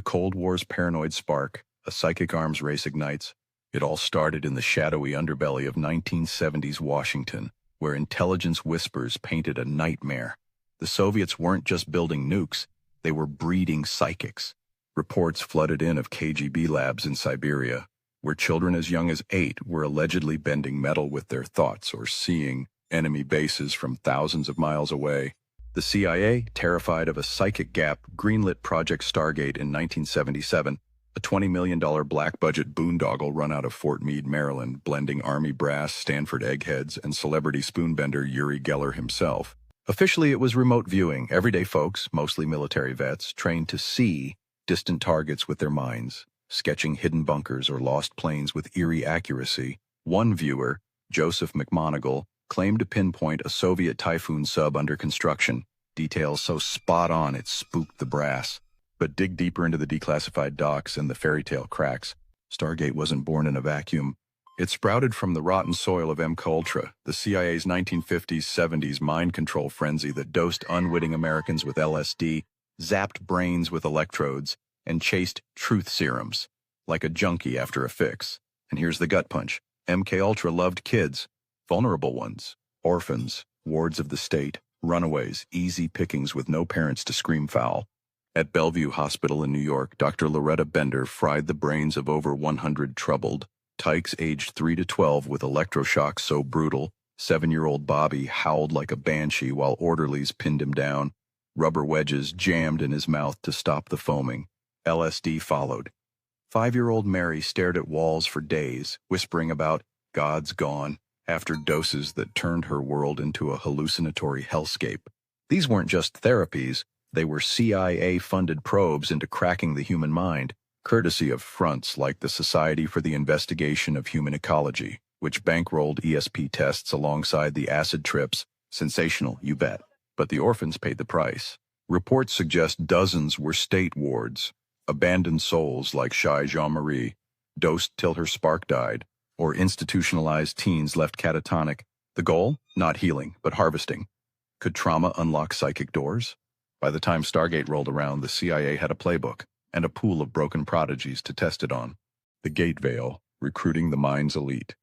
The Cold War's paranoid spark, a psychic arms race ignites. It all started in the shadowy underbelly of 1970s Washington, where intelligence whispers painted a nightmare. The Soviets weren't just building nukes, they were breeding psychics. Reports flooded in of KGB labs in Siberia, where children as young as 8 were allegedly bending metal with their thoughts or seeing enemy bases from thousands of miles away. The CIA, terrified of a psychic gap, greenlit Project Stargate in 1977, a $20 million black-budget boondoggle run out of Fort Meade, Maryland, blending Army brass, Stanford eggheads, and celebrity spoonbender Uri Geller himself. Officially, it was remote viewing, everyday folks, mostly military vets, trained to see distant targets with their minds, sketching hidden bunkers or lost planes with eerie accuracy. One viewer, Joseph McMonigal, claimed to pinpoint a Soviet Typhoon sub under construction, details so spot-on it spooked the brass. But dig deeper into the declassified docs and the fairy tale cracks. Stargate wasn't born in a vacuum. It sprouted from the rotten soil of MKUltra, the CIA's 1950s-70s mind control frenzy that dosed unwitting Americans with LSD, zapped brains with electrodes, and chased truth serums, like a junkie after a fix. And here's the gut punch. MKUltra loved kids, vulnerable ones, orphans, wards of the state, runaways, easy pickings with no parents to scream foul. At Bellevue Hospital in New York, Dr. Loretta Bender fried the brains of over 100 troubled tykes aged 3 to 12 with electroshock so brutal, 7-year-old Bobby howled like a banshee while orderlies pinned him down, rubber wedges jammed in his mouth to stop the foaming. LSD followed. 5-year-old Mary stared at walls for days, whispering about God's gone, after doses that turned her world into a hallucinatory hellscape. These weren't just therapies, they were CIA-funded probes into cracking the human mind, courtesy of fronts like the Society for the Investigation of Human Ecology, which bankrolled ESP tests alongside the acid trips. Sensational, you bet. But the orphans paid the price. Reports suggest dozens were state wards, abandoned souls like shy Jean-Marie, dosed till her spark died, or institutionalized teens left catatonic. The goal? Not healing, but harvesting. Could trauma unlock psychic doors? By the time Stargate rolled around, the CIA had a playbook and a pool of broken prodigies to test it on. The Gate Veil, recruiting the mind's elite.